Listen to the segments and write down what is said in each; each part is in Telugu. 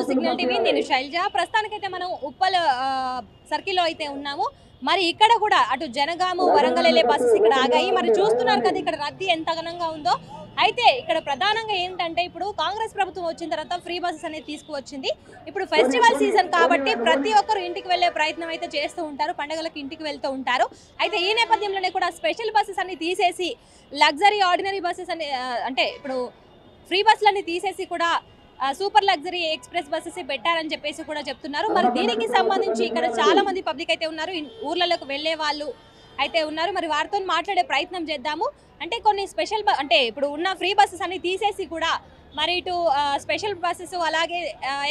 Signal TV. నేను శైలజ. ప్రస్తుతానికైతే మనం ఉప్పల్ సర్కిల్లో అయితే ఉన్నాము. మరి ఇక్కడ కూడా అటు జనగాము వరంగల్ వెళ్ళే బస్సెస్ ఇక్కడ ఆగాయి. మరి చూస్తున్నారు కదా ఇక్కడ రద్దీ ఎంత ఘనంగా ఉందో. అయితే ఇక్కడ ప్రధానంగా ఏంటంటే ఇప్పుడు కాంగ్రెస్ ప్రభుత్వం వచ్చిన తర్వాత ఫ్రీ బస్సెస్ అనేది తీసుకువచ్చింది. ఇప్పుడు ఫెస్టివల్ సీజన్ కాబట్టి ప్రతి ఒక్కరు ఇంటికి వెళ్ళే ప్రయత్నం అయితే చేస్తూ ఉంటారు, పండుగలకు ఇంటికి వెళ్తూ ఉంటారు. అయితే ఈ నేపథ్యంలోనే కూడా స్పెషల్ బస్సెస్ అన్ని తీసేసి లగ్జరీ ఆర్డినరీ బస్సెస్ అని అంటే ఇప్పుడు ఫ్రీ బస్సులన్నీ తీసేసి కూడా సూపర్ లగ్జరీ ఎక్స్ప్రెస్ బస్సెస్ పెట్టారని చెప్పేసి కూడా చెప్తున్నారు. మరి దీనికి సంబంధించి ఇక్కడ చాలా మంది పబ్లిక్ అయితే ఉన్నారు, ఊర్లలోకి వెళ్ళే వాళ్ళు అయితే ఉన్నారు. మరి వారితో మాట్లాడే ప్రయత్నం చేద్దాము. అంటే కొన్ని స్పెషల్ అంటే ఇప్పుడు ఉన్న ఫ్రీ బస్సెస్ అన్ని తీసేసి కూడా మరి ఇటు స్పెషల్ బస్సెస్ అలాగే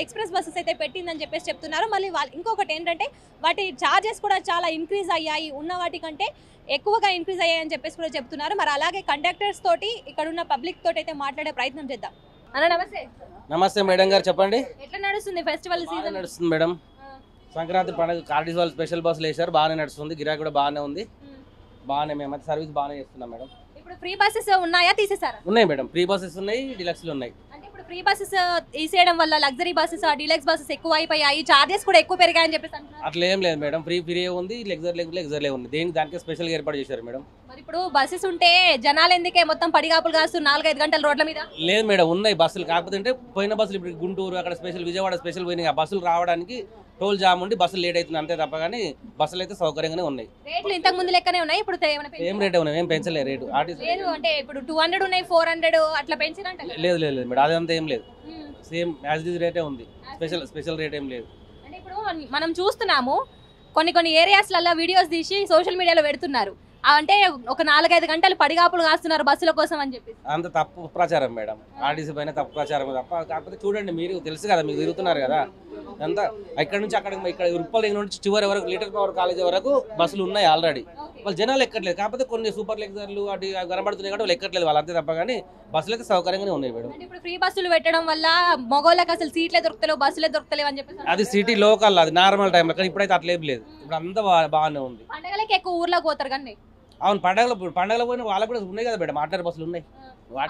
ఎక్స్ప్రెస్ బస్సెస్ అయితే పెట్టిందని చెప్పేసి చెప్తున్నారు. మళ్ళీ ఇంకొకటి ఏంటంటే వాటి ఛార్జెస్ కూడా చాలా ఇంక్రీజ్ అయ్యాయి, ఉన్న వాటికంటే ఎక్కువగా ఇంక్రీజ్ అయ్యాయి అని చెప్పేసి కూడా చెప్తున్నారు. మరి అలాగే కండక్టర్స్ తోటి ఇక్కడ ఉన్న పబ్లిక్ తోటి అయితే మాట్లాడే ప్రయత్నం చేద్దాం. అన్న నమస్తే. నమస్తే మేడం గారు, చెప్పండి. ఎట్లా నడుస్తుంది ఫెస్టివల్ సీజన్? నడుస్తుంది మేడం. సంక్రాంతి పండుగ కార్డిస్ వాళ్ళు స్పెషల్ బస్సులు వేశారు, బాగానే నడుస్తుంది, గిరాకీ కూడా బాగానే ఉంది. బాగానే మేమైతే సర్వీస్ బాగానే చేస్తున్నాం మేడం. ఇప్పుడు ఫ్రీ బస్సెస్ ఉన్నాయా, తీసేసారా? ఉన్నాయి మేడం, ఫ్రీ బస్సెస్ ఉన్నాయి, డిలక్స్లు ఉన్నాయి. అంటే ఇప్పుడు ఫ్రీ బస్సెస్ తీసేయడం వల్ల లగ్జరీ బస్సెస్ డీలక్స్ బస్సెస్ ఎక్కువ అయిపోయాయి, చార్జెస్ కూడా ఎక్కువ పెరిగాయని చెప్పేసి అంటున్నారు. అట్లా ఏం లేదు మేడం, ఫ్రీ ఉంది, లగ్జరీ ఉంది, దానికి స్పెషల్ ఏర్పాటు చేశారు మేడం. మరి ఇప్పుడు బస్సెస్ ఉంటే జనాలు ఎందుకే మొత్తం పడిగాపులు కాస్తూ 4-5 గంటల రోడ్ల మీద? లేదు మేడం, ఉన్నాయి బస్సులు. కాకపోతే అంటే పోయిన బస్సులు ఇప్పుడు గుంటూరు అక్కడ స్పెషల్, విజయవాడ స్పెషల్ పోయినాయి. ఆ బస్సులు రావడానికి టోల్ జామ్ ఉండి బస్సులు లేట్ అవుతుంది అంతే తప్ప, కానీ బస్సులు అయితే సౌకర్యంగానే ఉన్నాయి. రేట్లు ఇంతకు ముందు లెక్కనే ఉన్నాయి, ఇప్పుడు ఏం రేట్ ఉన్నాయి, ఏం పెంచలేదు రేటు. లేదు అంటే ఇప్పుడు 200 ఉన్నాయి, 400 అట్లా పెంచినంట. లేదు మేడం, అదంతా ఏం లేదు, సేమ్ యాజ్ ఇట్ రేటే ఉంది, స్పెషల్ రేట్ ఏం లేదు. అంటే ఇప్పుడు మనం చూస్తున్నాము కొన్ని ఏరియాస్లలో వీడియోస్ తీసి సోషల్ మీడియాలో పెడుతున్నారు. అంటే ఒక 4-5 గంటలు పడిగాపులు కాస్తున్నారు బస్సుల కోసం అని చెప్పి. అంత తప్పు ప్రచారం మేడం, ఆర్టీసీ పైన తప్పు ప్రచారం తప్ప. కాకపోతే చూడండి, మీరు తెలుసు కదా, మీరు తిరుగుతున్నారు కదా, అంతా ఇక్కడ నుంచి అక్కడ ఇక్కడ ఉప్పల్ నుంచి చివరి వరకు లిటిల్ పవర్ కాలేజీ వరకు బస్సులు ఉన్నాయి ఆల్రెడీ. వాళ్ళు జనాలు ఎక్కట్లేదు, కాకపోతే కొన్ని సూపర్ లెక్చర్లు అటు కనబడుతున్నాయి కాబట్టి వాళ్ళు ఎక్కట్లేదు, వాళ్ళు అంతే తప్ప, కానీ బస్సులు అయితే సౌకర్యంగానే ఉన్నాయి మేడం. ఇప్పుడు ఫ్రీ బస్సులు పెట్టడం వల్ల మగోళ్ళకి అసలు సీట్లే దొరుకుతలేవు, బస్సులే దొరుకుతలేవు అని చెప్పి. అది సిటీ లోకల్, అది నార్మల్ టైంలో, కానీ ఇప్పుడైతే అట్లేం లేదు, ఇప్పుడు అంతా బాగానే ఉంది. పండగలకి ఎక్కువ ఊర్లోకి పోతారు కానీ. అవును, పండగలు పోయిన వాళ్ళకి కూడా ఉన్నాయి కదా మేడం, ఆర్టీసీ బస్సులు ఉన్నాయి.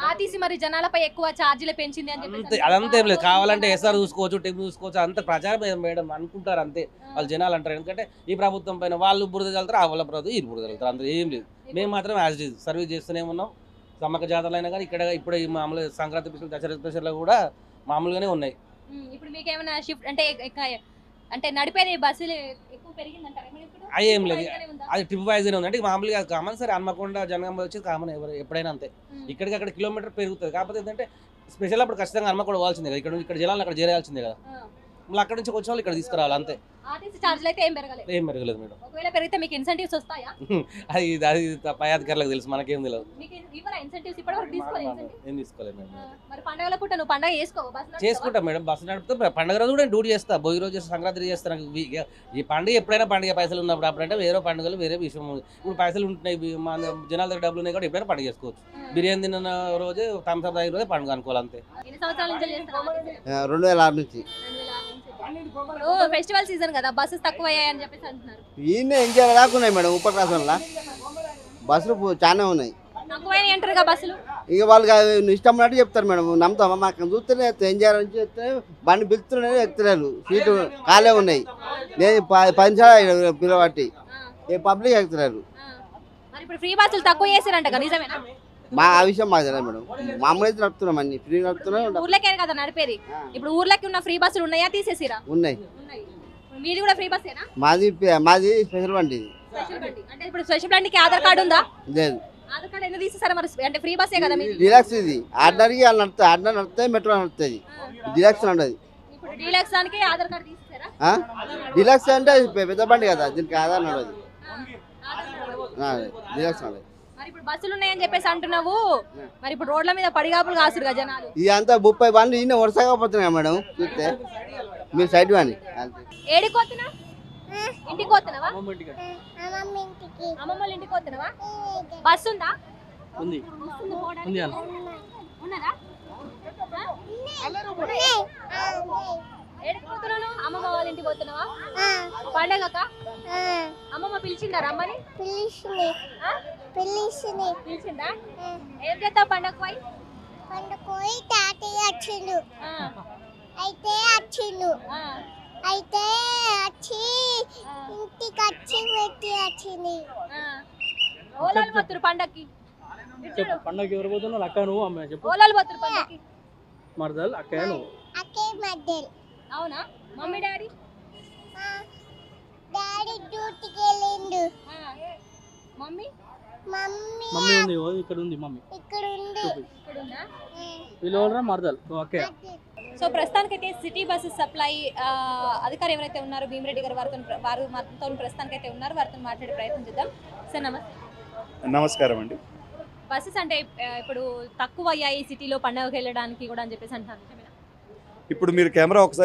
ఆర్టీసీ మరి జనాలపై ఎక్కువ ఛార్జీలు పెంచింది అని చెప్పి. అదంతా ఏం లేదు, కావాలంటే ఎస్ఆర్ చూసుకోవచ్చు, టిప్ చూసుకోవచ్చు, అంత ప్రచారం మేడం అనుకుంటారు అంతే, వాళ్ళు జనాలు అంటారు. ఎందుకంటే ఈ ప్రభుత్వం పైన వాళ్ళు బురద చల్లుతారు, ఆ వాళ్ళ ప్రభుత్వం ఈ బురద చల్లుతారు, అంత ఏం లేదు. మేము మాత్రం యాజ్ ఇట్ ఈజ్ సర్వీస్ చేస్తూనే ఉన్నాం. సమ్మక్క జాతరలు అయినా కానీ ఇక్కడ ఇప్పుడు మామూలు సంక్రాంతి స్పెషల్, దసరా స్పెషల్లో కూడా మామూలుగానే ఉన్నాయి. ఇప్పుడు మీకు ఏమైనా షిఫ్ట్ అంటే నడిపేది బస్సులు ఎక్కువ పెరిగిందంటారా? అది ఏం లేదు, అది ట్రిప్ వైజ్గానే ఉంది. అంటే మామూలుగా కామన్ సరే, హన్మకొండ జనగామ వచ్చి కామన్ ఎప్పుడైనా అంతే. ఇక్కడికి అక్కడ కిలోమీటర్ పెరుగుతుంది, కాకపోతే ఏంటంటే స్పెషల్ అప్పుడు ఖచ్చితంగా హన్మకొండ పోవాల్సిందే కదా, ఇక్కడ జనాలు అక్కడ చేరాల్సిందే కదా, మళ్ళీ అక్కడ నుంచి వచ్చిన వాళ్ళు ఇక్కడ తీసుకురావాలి అంతే. ఆర్టీసీ ఛార్జీలు అయితే ఏం పెరగలేదు మేడం. ఒకవేళ పెరిగితే మీకు ఇన్సెంటివ్స్ వస్తాయా? అది పై అధికారులకు తెలుసు, మనకేం తెలియదు. ఏం తీసుకోలేదు మేడం. మరి పండుగల పూట నువ్వు పండుగ చేసుకుంటా మేడం, బస్సు నడుపుతా. పండుగ రోజు కూడా డ్యూటీ చేస్తా, భోగి రోజు చేస్తా, సంక్రాంతి చేస్తాను. ఈ పండుగ ఎప్పుడైనా పండుగ పైసలు ఉన్నప్పుడు, అప్పుడంటే వేరే పండుగలు వేరే విషయం. ఇప్పుడు పైసలు ఉంటున్నాయి, జనాల దగ్గర డబ్బులు ఉన్నాయి కూడా ఎప్పుడైనా పండుగ చేసుకోవచ్చు. బిర్యానీ తిన్న రోజే, థమ్స్అప్ తాగిన రోజే పండుగ అనుకోవాలి అంతే. 2006 నుంచి. ఫెస్టివల్ సీజన్ కదా, బస్సెస్ తక్కువ అయ్యాయని చెప్పేసి అంటున్నారు. ఈయన ఇంకా రాకున్నాయి మేడం, ఉప్పల్ రాష్ట్రంలో బస్సులు చాలా ఉన్నాయి. తక్కువైనాయి అంటారు బస్సులు. ఇక వాళ్ళకి ఇష్టం ఉన్నట్టు చెప్తారు మేడం, నమ్ముతామా? మాకు చూస్తేనే ఎంజాయ్ నుంచి చెప్తే బండి పిలుస్తున్నాయి, ఎక్కుతలేరు, సీటు ఖాళీ ఉన్నాయి. నేను 10 నిమిషాలు పిలవట్టి ఏ పబ్లిక్ ఎక్కుతున్నారు. ఇప్పుడు ఫ్రీ బస్సులు తక్కువ చేశారంట, నిజమేనా? ఆ విషయం మాకు తెలియదు మేడం, మామూలు అయితే నడుపుతున్నాం, అన్ని ఫ్రీ నడుపుతున్నాం. ఊర్లకే కదా నడిపేది. ఇప్పుడు ఊర్లకి ఉన్న ఫ్రీ బస్సులు ఉన్నాయా, తీసేసిరా? ఉన్నాయి. మీది కూడా ఫ్రీ బస్సేనా? మాది స్పెషల్ బండి. అంటే ఇప్పుడు స్పెషల్ బండికి ఆధార్ కార్డు ఉందా? లేదు. ఆధార్ కార్డు ఎందుకు తీసేసారా మరి? అంటే ఫ్రీ బస్సే కదా మీది. డిలక్స్ ఇది ఆర్డినరీకి వాళ్ళు నడుస్తాయి, ఆర్డినరీ నడుస్తాయి, మెట్రో నడుస్తుంది, డిలక్స్ నడదు. ఇప్పుడు డీలక్స్ దానికి ఆధార్ కార్డు తీసేసారా? డిలక్స్ అంటే పెద్ద బండి కదా, దీనికి ఆధార్ నడదు, డిలక్స్ నడదు. మరి ఇప్పుడు బస్సులు ఉన్నాయని చెప్పేసి అంటున్నావు, మరి ఇప్పుడు రోడ్ల మీద పడిగాపులు కాసురు కదా జనాలు. ఇదంతా 30 బండ్లు ఈయన వరుసగా పోతున్నాయి మేడం, చూస్తే మీరు సైడ్ వాణి. ఏడికి పోతున్నా? ఇంటికి పోతున్నావా? అమ్మమ్మ ఇంటికి పోతున్నావా? బస్సు ఉందా? ఉన్నదా? ఏడికి పోతున్నాను? అమ్మమ్మ వాళ్ళ ఇంటికి పోతున్నావా? పండగక అమ్మమ్మ పిలిచిందా రమ్మని? పిలిచిందా? ఏం చేస్తావు పండగ పోయి? అయితే వచ్చిండు ఆ, అయితే వచ్చి ఆ, ఇంటికి వచ్చి పెట్టి వచ్చింది ఆ. ఓలాలు పోతురు పండక్కి చెప్పు పండగకి ఎవరు పోతున్నావు అక్క నువ్వు అమ్మాయి చెప్పు ఓలాలు పోతురు పండక్కి మరదలు అక్కయ్య నువ్వు అక్కే మధ్యలో అవునా మమ్మీ డాడీ డాడీ డ్యూటీకి వెళ్ళిండు ఆ, మమ్మీ మమ్మీ మమ్మీ ఉంది ఓ ఇక్కడ ఉంది మమ్మీ ఇక్కడ ఉంది చూపి ఇక్కడ ఉందా వీళ్ళు ఎవరురా మరదలు నువ్వు అక్కయ్య సో ప్రస్తుతానికైతే సిటీ బస్సెస్ సప్లై అధికారి ఎవరైతే ఉన్నారో భీమిరెడ్డి గారు వారు మాతో ప్రస్తుతానికైతే ఉన్నారు వారితో మాట్లాడే ప్రయత్నం చేద్దాం సార్ నమస్తే నమస్కారం అండి. బస్సెస్ అంటే ఇప్పుడు తక్కువ అయ్యాయి సిటీలో పండుగకి వెళ్ళడానికి కూడా అని చెప్పేసి అంటారు ఇప్పుడు మీరు కెమెరా ఒకసారి